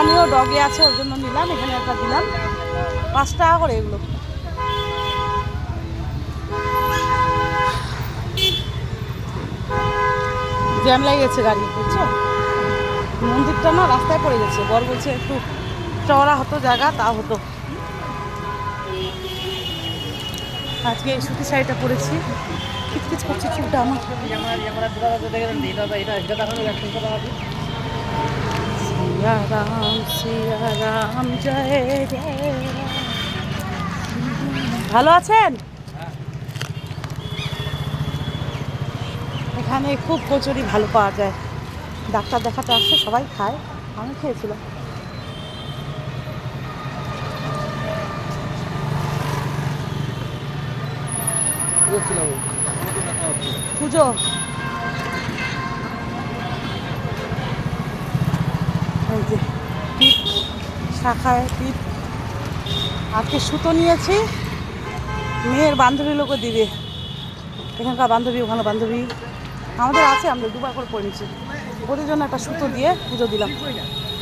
সামনেও ডগে আছে, ওর জন্য নিলাম। এখানে একটা দিলাম, 5 টাকা করে এগুলো। জ্যাম লেগে গেছে গাড়ি, বুঝছো? মন্দিরটা না রাস্তায় পড়ে গেছে। বর বলছে একটু চওড়া হতো জায়গা, তা হতো। আজকে এই সুতি শাড়িটা পরেছি, কিচকিচ করছে চুলটা আমার। সিয়া রাম জয় জয় রাম। ভালো আছেন? এখানে খুব কচুরি ভালো পাওয়া যায়। ডাক্তার দেখাতে আসছে, সবাই খায়, আমি খেয়েছিলাম। পুজো এই যে টিপ, শাখায় টিপ। আজকে সুতো নিয়েছি, মেয়ের বান্ধবী লোকও দিবে। এখানকার বান্ধবী, ওখানে বান্ধবী আমাদের আছে, আমরা 2বার করে পরে নিচ্ছি। ওদের জন্য একটা সুতো দিয়ে পুজো দিলাম।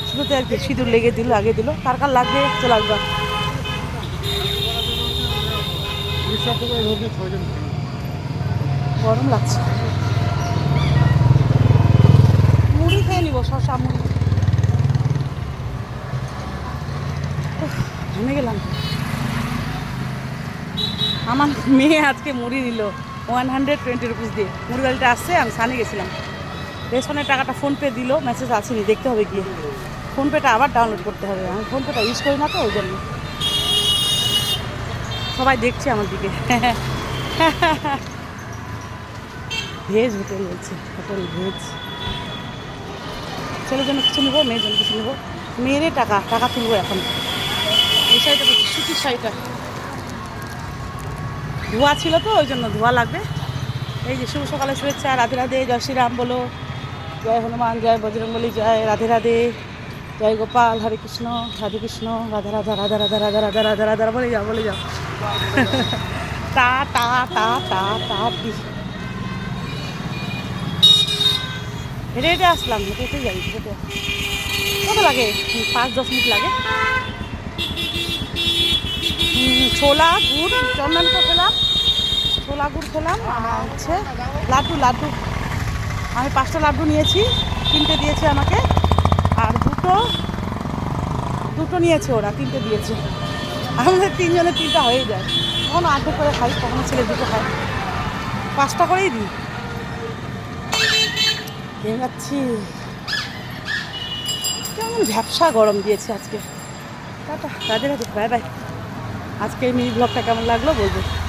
সুতোতে আর কি সিঁদুর লেগে দিল, আগে দিল। কার কার লাগবে চলে আসবা। গরম লাগছে, মুড়ি খেয়ে নিব, শসা মুড়ি। ভেঙে গেলাম। আমার মেয়ে আজকে মুড়ি দিল 120 রুপিস দিয়ে। মুড়ি বাড়িটা আসছে, আমি সানি গেছিলাম। রেশনের টাকাটা ফোনপে দিল, মেসেজ আসেনি, দেখতে হবে গিয়ে। ফোনপেটা আবার ডাউনলোড করতে হবে, আমি ফোনপেটা ইউজ করি না তো, ওই জন্য। সবাই দেখছে আমার দিকে। ভেজ হোটেল বলছে, হোটেল ভেজ। ছেলের জন্য কিছু নেবো, মেয়ের জন্য কিছু নেবো। মেয়েরই টাকা, টাকা তুলবো এখন। এই শাড়িটা বলছি, সুতির শাড়িটা ধোয়া ছিল তো, ওই জন্য ধোয়া লাগবে। এই যে শুভ সকালে শুভেচ্ছা, রাধে রাধে, জয় শ্রীরাম বলো, জয় হনুমান, জয় বজরংবলী, জয় রাধে রাধে, জয় গোপাল, হরে কৃষ্ণ, রাধে কৃষ্ণ, রাধা রাধা, রাধা রাধা, রাধা রাধা, রাধা রাধা, বলে যাও, বলে যাও। টা টা টা টা টা দি। হেঁটে হেঁটে আসলাম, হেঁটে হেঁটে যাই, হেঁটে। কত লাগে? 5-10 মিনিট লাগে। ছোলা গুড় চন্দনকে খেলাম, ছোলা গুড় খেলাম, আর হচ্ছে লাড্ডু। লাড্ডু আমি 5টা লাড্ডু নিয়েছি, 3টে দিয়েছে আমাকে, আর দুটো নিয়েছে ওরা, 3টে দিয়েছে। আমাদের 3জনের 3টা হয়ে যায়। কখনো 8 করে খাই, কখনো ছেলে 2টো খাই, 5টা করেই দিই। খেয়ে যাচ্ছি। কেমন ঝাপসা গরম দিয়েছে আজকে। Tata, Radhe Radhe, bye bye. আজকে মিনি ব্লগটা কেমন লাগলো বলবো।